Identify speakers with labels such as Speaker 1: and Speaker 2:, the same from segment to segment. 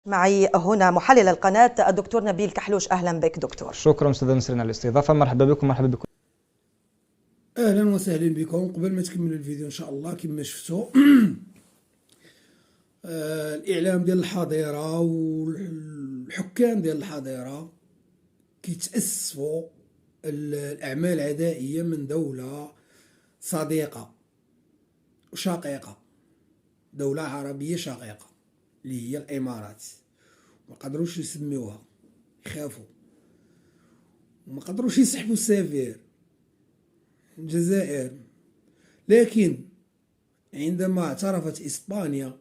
Speaker 1: معي هنا محلل القناة الدكتور نبيل كحلوش. أهلا بك دكتور.
Speaker 2: شكرا أستاذة نسرين على الاستضافة. مرحبا بكم. مرحبا بكم.
Speaker 3: اهلا وسهلا بكم. قبل ما تكملوا الفيديو ان شاء الله كما شفتوا الاعلام ديال الحظيره والحكام ديال الحظيره كيتاسفوا الاعمال العدائيه من دوله صديقه وشقيقه، دوله عربيه شقيقه اللي هي الامارات. ما قدروش يسميوها، يخافوا وما قدروش يسحبوا السفير الجزائر. لكن عندما اعترفت إسبانيا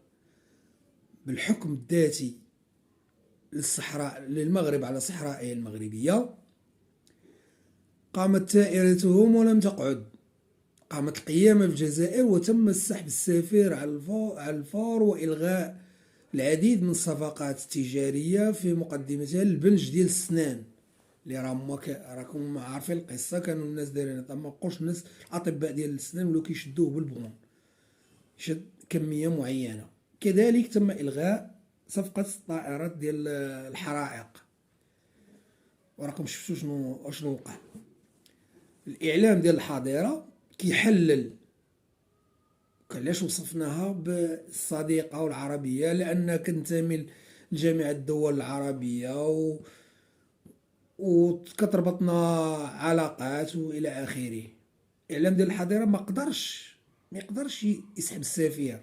Speaker 3: بالحكم الذاتي للمغرب على صحراء المغربية، قامت ثائرتهم ولم تقعد، قامت القيامة في الجزائر وتم سحب السفير على الفور وإلغاء العديد من الصفقات التجارية في مقدمتها البنج ديال السنان اللي راكم عارفين القصه. كانوا الناس دايرين ما بقوش الناس الاطباء ديال الاسنان ولاو كيشدوه بالبون، يشد كميه معينه. كذلك تم الغاء صفقه الطائرات ديال الحرائق، وراكم شفتوا شنو وقع. الاعلام ديال الحظيره كيحلل علاش وصفناها بالصديقه والعربيه، لان كنتمي لجامعه الدول العربيه وكتربطنا علاقات والى اخره. الاعلام ديال الحظيره ما يقدرش يسحب السفير،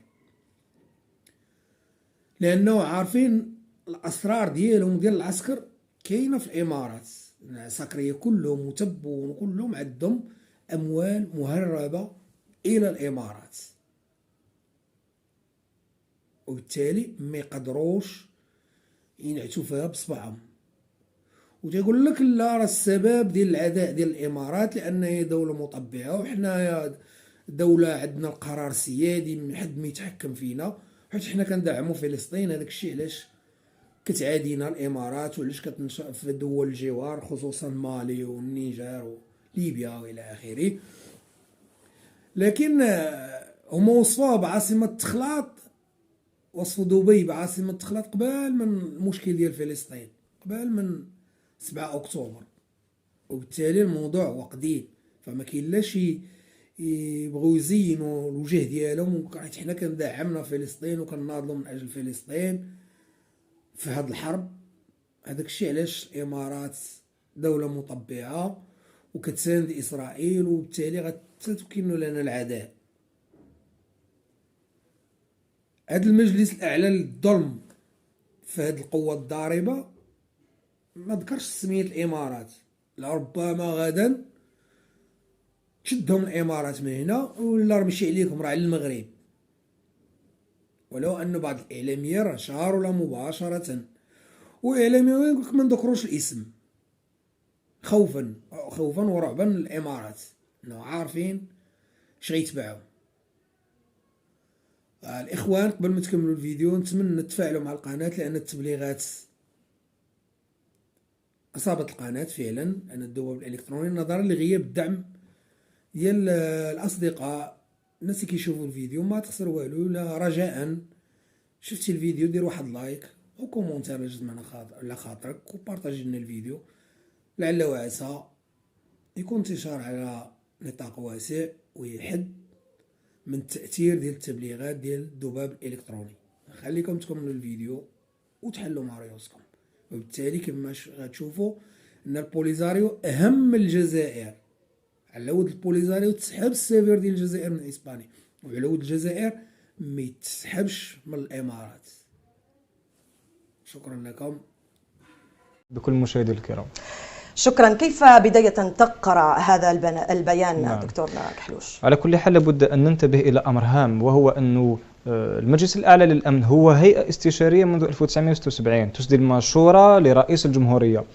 Speaker 3: لانه عارفين الاسرار ديالهم ديال العسكر كاينه في الامارات. العساكريه كلهم متبون وكلهم عندهم اموال مهربه الى الامارات، وبالتالي ما يقدروش ينعتوا فيها بصبعهم. وتيقول لك لا، راه السبب ديال العداء ديال الامارات لان هي دوله مطبعه وحنا دوله عندنا القرار السيادي من حد ما يتحكم فينا، حيت حنا كندعموا فلسطين. هذاك الشيء علاش كتعادينا الامارات وعلاش كتنشا في دول الجوار خصوصا مالي والنيجر وليبيا والى اخره. لكن هما وصفوها بعاصمه التخلاط، وصفوا دبي بعاصمه التخلاط قبل من المشكل ديال فلسطين، قبل من 7 أكتوبر. وبالتالي الموضوع هو قديم، فما كاين لا شي يبغوا يزينوا الوجه ديالهم حيت حنا كندعمنا فلسطين وكناضلوا من اجل فلسطين في هذه الحرب. هذاك الشيء علاش الامارات دوله مطبعه وكتساند اسرائيل، وبالتالي غتكن لنا العداء. هذا المجلس الاعلى للظلم في هذه القوه الضاربه ما ذكرش سمية الامارات، لربما غدا تشدهم الامارات من هنا ولا رمشي عليكم راه على المغرب. ولو ان بعض الاعلاميين راه شهروا له مباشره، واعلاميين يقولك ما نذكروش الاسم خوفا ورعبا من الامارات، انه عارفين اش غيتبعوا. الاخوان قبل ما تكملوا الفيديو نتمنى تفاعلوا مع القناه، لان التبليغات أصابت القناة فعلا أن الدواب الإلكتروني نظرا لغياب الدعم ديال الأصدقاء. الناس اللي كيشوفوا الفيديو ما تخسر والو، لا رجاء شفتي الفيديو دير واحد لايك وكومونتير على خاطرك وبارطاجي لنا الفيديو، لعل وعسى يكون انتشار على نطاق واسع ويحد من التأثير ديال التبليغات ديال الذباب الإلكتروني. خليكم تكملوا الفيديو وتحلوا مع ريوسكم. وبالتالي كما غتشوفوا ان البوليزاريو اهم من الجزائر. على ود البوليزاريو تسحب السفير ديال الجزائر من اسبانيا، وعلى ود الجزائر ما يتسحبش من الامارات. شكرا لكم.
Speaker 2: بكل المشاهدين الكرام
Speaker 1: شكرا. كيف بداية تقرأ هذا البيان
Speaker 2: نعم.
Speaker 1: دكتور كحلوش؟
Speaker 2: على كل حال لابد أن ننتبه إلى أمر هام، وهو أنه المجلس الأعلى للأمن هو هيئة استشارية منذ 1976 تسدي المشورة لرئيس الجمهورية.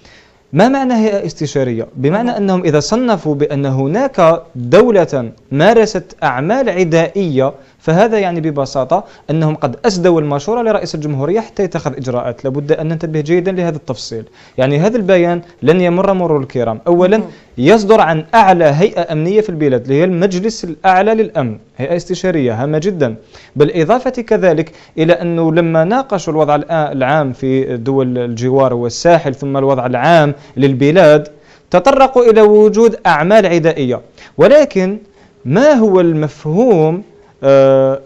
Speaker 2: ما معنى هيئة استشارية؟ بمعنى أنهم إذا صنفوا بأن هناك دولة مارست أعمال عدائية فهذا يعني ببساطة أنهم قد أسدوا المشورة لرئيس الجمهورية حتى يتخذ إجراءات. لابد أن ننتبه جيدا لهذا التفصيل. يعني هذا البيان لن يمر مرور الكرام. أولا يصدر عن أعلى هيئة أمنية في البلاد اللي هي المجلس الأعلى للأمن، هيئة استشارية هامة جدا. بالإضافة كذلك إلى أنه لما ناقشوا الوضع العام في دول الجوار والساحل ثم الوضع العام للبلاد تطرقوا إلى وجود أعمال عدائية. ولكن ما هو المفهوم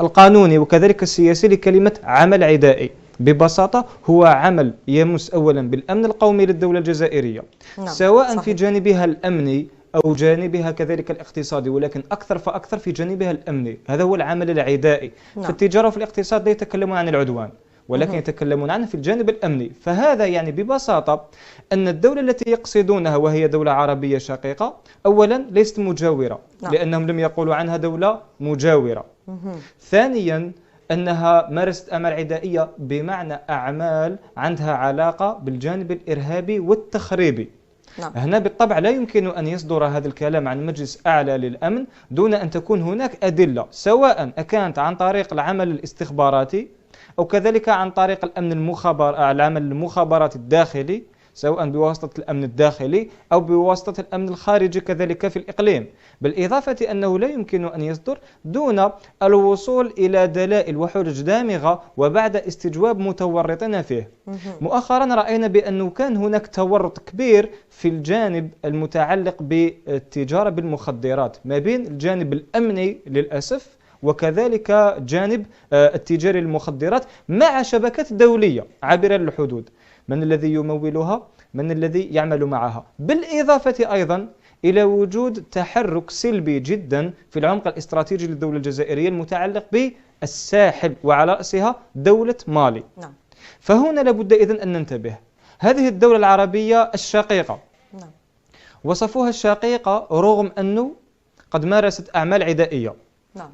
Speaker 2: القانوني وكذلك السياسي لكلمة عمل عدائي؟ ببساطة هو عمل يمس أولا بالأمن القومي للدولة الجزائرية، سواء صحيح. في جانبها الأمني أو جانبها كذلك الاقتصادي، ولكن أكثر فأكثر في جانبها الأمني. هذا هو العمل العدائي. في التجارة وفي الاقتصاد لا يتكلمون عن العدوان، ولكن يتكلمون عنه في الجانب الأمني. فهذا يعني ببساطة أن الدولة التي يقصدونها وهي دولة عربية شقيقة أولا ليست مجاورة، لأنهم لم يقولوا عنها دولة مجاورة. ثانيا أنها مارست أعمال عدائية بمعنى أعمال عندها علاقة بالجانب الإرهابي والتخريبي. هنا بالطبع لا يمكن أن يصدر هذا الكلام عن مجلس أعلى للأمن دون أن تكون هناك أدلة، سواء كانت عن طريق العمل الاستخباراتي أو كذلك عن طريق العمل المخابرات الداخلي، سواء بواسطة الأمن الداخلي أو بواسطة الأمن الخارجي كذلك في الإقليم. بالإضافة أنه لا يمكن أن يصدر دون الوصول إلى دلائل وحجج دامغة وبعد استجواب متورطين فيه. مؤخرا رأينا بأنه كان هناك تورط كبير في الجانب المتعلق بالتجارة بالمخدرات ما بين الجانب الأمني للأسف وكذلك جانب التجاري للمخدرات مع شبكات دولية عابرة للحدود. من الذي يمولها؟ من الذي يعمل معها؟ بالإضافة أيضا إلى وجود تحرك سلبي جدا في العمق الاستراتيجي للدولة الجزائرية المتعلق بالساحل وعلى رأسها دولة مالي. فهنا لابد إذن أن ننتبه. هذه الدولة العربية الشقيقة وصفوها الشقيقة رغم أنه قد مارست أعمال عدائية.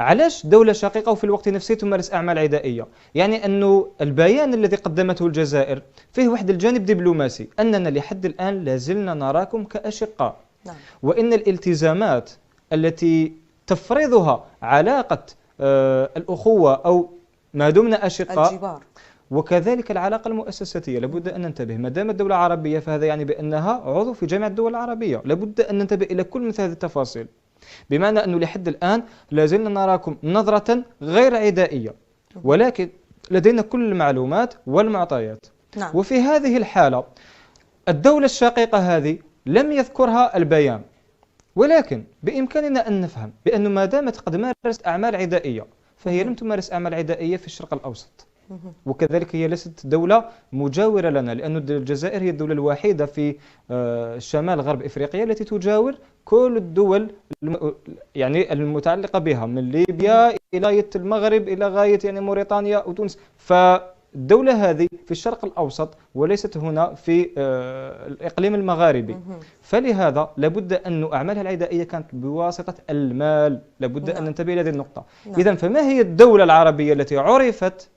Speaker 2: علاش دولة شقيقة وفي الوقت نفسه تمارس أعمال عدائية؟ يعني أنه البيان الذي قدمته الجزائر فيه واحد الجانب دبلوماسي، أننا لحد الآن لازلنا نراكم كأشقاء، وإن الالتزامات التي تفرضها علاقة الأخوة أو ما دمنا أشقاء الجبار وكذلك العلاقة المؤسساتية لابد أن ننتبه. ما دامت دولة عربية فهذا يعني بأنها عضو في جامعة الدول العربية، لابد أن ننتبه إلى كل مثل هذه التفاصيل، بمعنى أنه لحد الآن لازلنا نراكم نظرة غير عدائية، ولكن لدينا كل المعلومات والمعطيات. وفي هذه الحالة الدولة الشقيقة هذه لم يذكرها البيان، ولكن بإمكاننا أن نفهم بأنه ما دامت قد مارست أعمال عدائية فهي لم تمارس أعمال عدائية في الشرق الأوسط، وكذلك هي ليست دولة مجاورة لنا، لأن الجزائر هي الدولة الوحيدة في شمال غرب إفريقيا التي تجاور كل الدول يعني المتعلقة بها من ليبيا إلى غاية المغرب إلى غاية يعني موريتانيا وتونس. فالدولة هذه في الشرق الأوسط وليست هنا في الإقليم المغاربي، فلهذا لابد أن أعمالها العدائية كانت بواسطة المال. لابد أن ننتبه إلى هذه النقطة. إذن فما هي الدولة العربية التي عرفت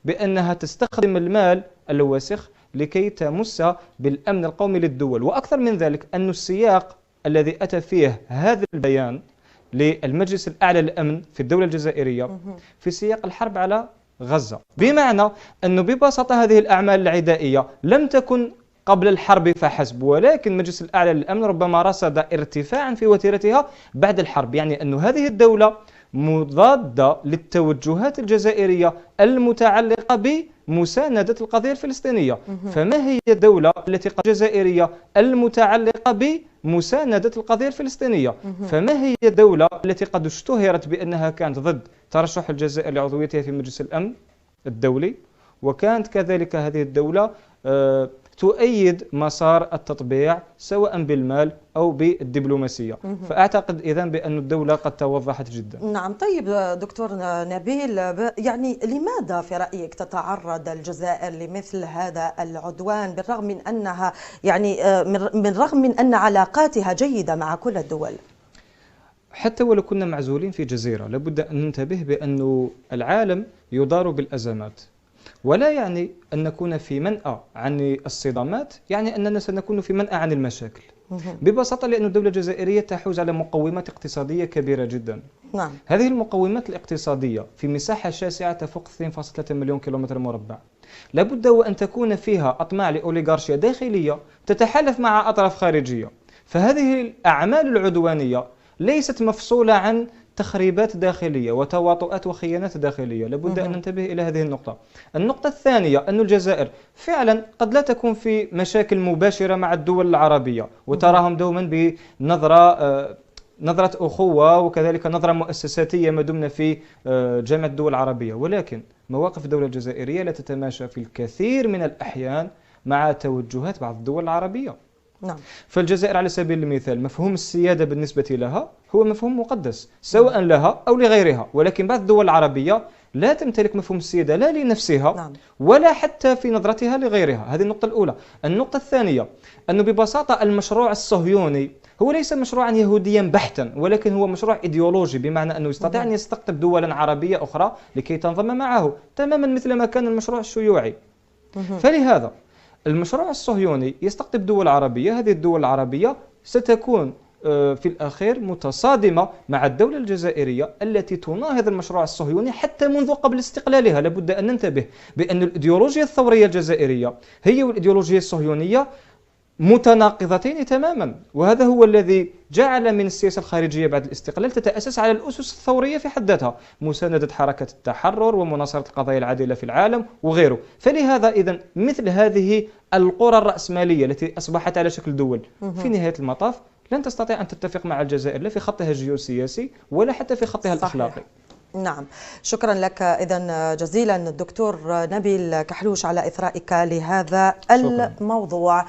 Speaker 2: بأنها تستخدم المال الوسخ لكي تمس بالأمن القومي للدول؟ وأكثر من ذلك أن السياق الذي أتى فيه هذا البيان للمجلس الأعلى للأمن في الدولة الجزائرية في سياق الحرب على غزة، بمعنى أنه ببساطة هذه الأعمال العدائية لم تكن قبل الحرب فحسب، ولكن المجلس الأعلى للأمن ربما رصد ارتفاعا في وتيرتها بعد الحرب. يعني أن هذه الدولة مضادة للتوجهات الجزائرية المتعلقة بمساندة القضية الفلسطينية. فما هي الدولة التي الجزائرية المتعلقة بمساندة القضية الفلسطينية؟ فما هي الدولة التي قد اشتهرت بأنها كانت ضد ترشح الجزائر لعضويتها في مجلس الأمن الدولي، وكانت كذلك هذه الدولة تؤيد مسار التطبيع سواء بالمال أو بالدبلوماسية. فأعتقد إذن بأن الدولة قد توضحت جدا.
Speaker 1: نعم. طيب دكتور نبيل، يعني لماذا في رأيك تتعرض الجزائر لمثل هذا العدوان بالرغم من أنها يعني من رغم من أن علاقاتها جيدة مع كل الدول؟
Speaker 2: حتى ولو كنا معزولين في جزيرة لابد أن ننتبه بأن العالم يدار بالأزمات، ولا يعني أن نكون في منأى عن الصدامات، يعني أننا سنكون في منأى عن المشاكل. ببساطة لأن الدولة الجزائرية تحوز على مقومات اقتصادية كبيرة جدا،
Speaker 1: نعم.
Speaker 2: هذه المقومات الاقتصادية في مساحة شاسعة تفوق 2.3 مليون كيلومتر مربع لابد وأن تكون فيها أطماع لأوليغارشيا داخلية تتحالف مع أطراف خارجية. فهذه الأعمال العدوانية ليست مفصولة عن تخريبات داخلية وتواطؤات وخيانات داخلية. لابد أن ننتبه إلى هذه النقطة. النقطة الثانية أن الجزائر فعلا قد لا تكون في مشاكل مباشرة مع الدول العربية وتراهم دوما نظرة أخوة وكذلك نظرة مؤسساتية ما دمنا في جامعة الدول العربية، ولكن مواقف الدولة الجزائرية لا تتماشى في الكثير من الأحيان مع توجهات بعض الدول العربية.
Speaker 1: نعم.
Speaker 2: فالجزائر على سبيل المثال مفهوم السيادة بالنسبة لها هو مفهوم مقدس سواء لها أو لغيرها، ولكن بعض الدول العربية لا تمتلك مفهوم السيادة لا لنفسها
Speaker 1: نعم.
Speaker 2: ولا حتى في نظرتها لغيرها. هذه النقطة الأولى. النقطة الثانية أنه ببساطة المشروع الصهيوني هو ليس مشروعا يهوديا بحتا، ولكن هو مشروع إيديولوجي، بمعنى أنه يستطيع أن يستقطب دولا عربية أخرى لكي تنضم معه، تماما مثل ما كان المشروع الشيوعي. فلهذا المشروع الصهيوني يستقطب دول عربية، هذه الدول العربية ستكون في الأخير متصادمة مع الدولة الجزائرية التي تناهض المشروع الصهيوني حتى منذ قبل استقلالها. لابد أن ننتبه بأن الإيديولوجيا الثورية الجزائرية هي والإيديولوجيا الصهيونية متناقضتين تماما، وهذا هو الذي جعل من السياسة الخارجية بعد الاستقلال تتأسس على الأسس الثورية في حد ذاتها، مساندة حركة التحرر ومناصرة القضايا العادلة في العالم وغيره. فلهذا إذن مثل هذه القرى الرأسمالية التي أصبحت على شكل دول في نهاية المطاف لن تستطيع أن تتفق مع الجزائر لا في خطها الجيوسياسي ولا حتى في خطها الأخلاقي.
Speaker 1: نعم، شكرا لك إذن جزيلا الدكتور نبيل كحلوش على إثرائك لهذا الموضوع.